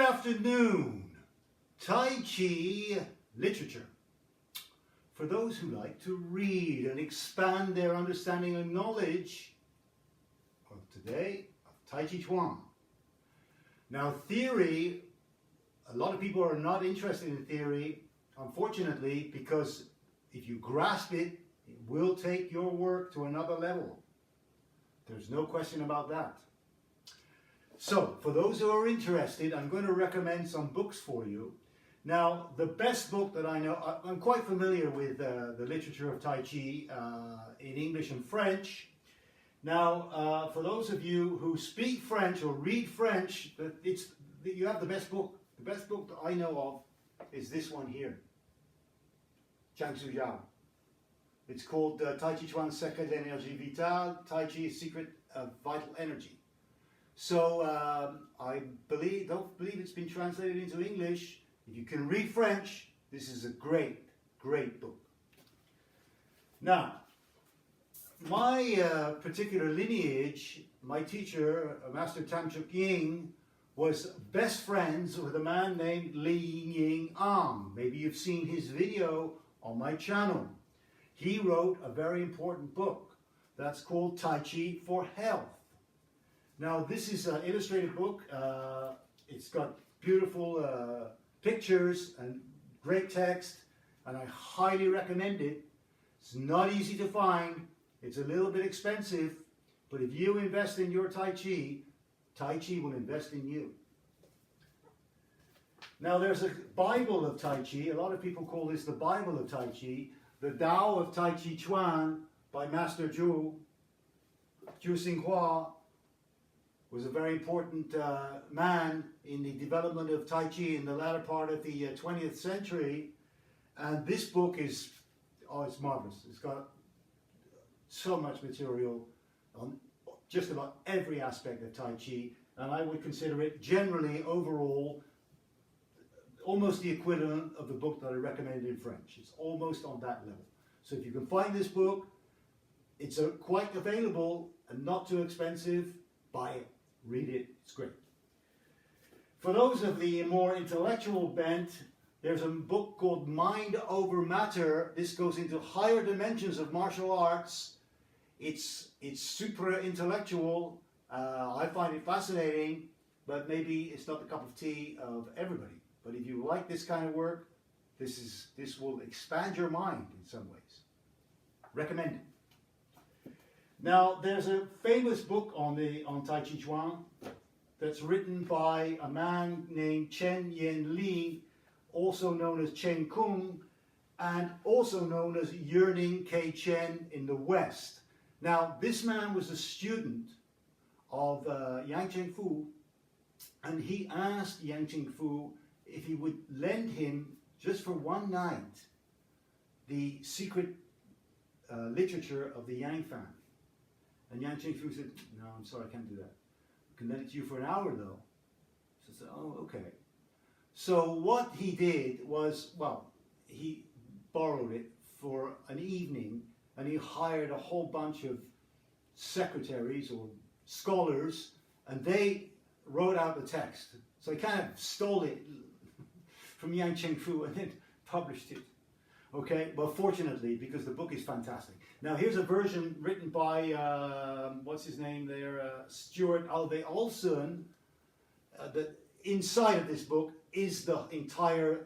afternoon. Tai Chi literature. For those who like to read and expand their understanding and knowledge of today, of Tai Chi Chuan. Now theory, a lot of people are not interested in theory, unfortunately, because if you grasp it, it will take your work to another level. There's no question about that. So, for those who are interested, I'm going to recommend some books for you. Now, the best book that I know, I'm quite familiar with the literature of Tai Chi in English and French. Now, for those of you who speak French or read French, you have the best book. The best book that I know of is this one here. Zhang Suyao. It's called Tai Chi Chuan Secret Énergie Vitale, Tai Chi Secret of Vital Energy. So I don't believe it's been translated into English. If you can read French, this is a great, great book. Now, my particular lineage, my teacher, Master Yang-Arng, was best friends with a man named Yang-Arng. Maybe you've seen his video on my channel. He wrote a very important book that's called Tai Chi for Health. Now this is an illustrated book. It's got beautiful pictures and great text, and I highly recommend it. It's not easy to find. It's a little bit expensive, but if you invest in your Tai Chi, Tai Chi will invest in you. Now there's a Bible of Tai Chi. A lot of people call this the Bible of Tai Chi. The Tao of Tai-chi Chuan by Master Tsung Hwa was a very important man in the development of Tai Chi in the latter part of the 20th century. And this book is, it's marvelous. It's got so much material on just about every aspect of Tai Chi. And I would consider it generally, overall, almost the equivalent of the book that I recommended in French. It's almost on that level. So if you can find this book, it's quite available and not too expensive. Buy it, read it, it's great. For those of the more intellectual bent, there's a book called Mind Over Matter. This goes into higher dimensions of martial arts. It's super intellectual. I find it fascinating, but maybe it's not the cup of tea of everybody. But if you like this kind of work, this will expand your mind in some ways. Recommend it. Now, there's a famous book on Tai Chi Chuan that's written by a man named Chen Yan-Li, also known as Chen Kung, and also known as Yearning K. Chen in the West. Now, this man was a student of Yang Cheng-Fu, and he asked Yang Cheng-Fu if he would lend him, just for one night, the secret literature of the Yang family. And Yang Cheng-Fu said, no, I'm sorry, I can't do that. I can lend it to you for an hour, though. So I said, oh, okay. So what he did was, well, he borrowed it for an evening, and he hired a whole bunch of secretaries or scholars, and they wrote out the text. So he kind of stole it from Yang Cheng-Fu and then published it. Okay, well, fortunately, because the book is fantastic. Now, here's a version written by, what's his name there, Stuart, Alve, Olson. The inside of this book is the entire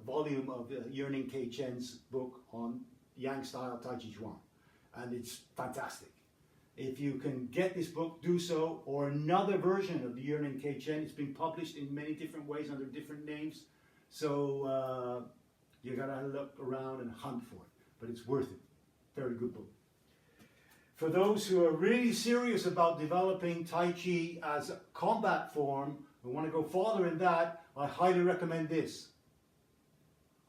volume of Yearning K. Chen's book on Yang-style Tai Chi Chuan. And it's fantastic. If you can get this book, do so, or another version of the Yearning K. Chen. It's been published in many different ways under different names. So you gotta look around and hunt for it, but it's worth it. Very good book. For those who are really serious about developing Tai Chi as a combat form and want to go farther in that, I highly recommend this.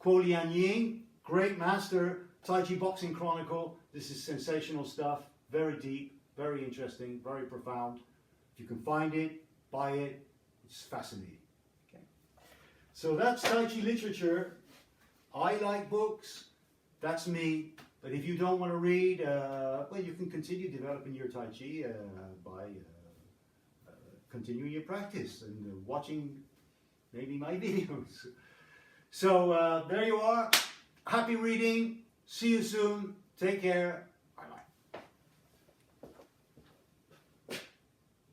Kuo Lien-Ying, great master, Tai Chi Boxing Chronicle. This is sensational stuff, very deep, very interesting, very profound. If you can find it, buy it, it's fascinating. Okay. So that's Tai Chi literature. I like books, that's me. But if you don't want to read, well, you can continue developing your Tai Chi by continuing your practice and watching maybe my videos. So there you are. Happy reading. See you soon. Take care.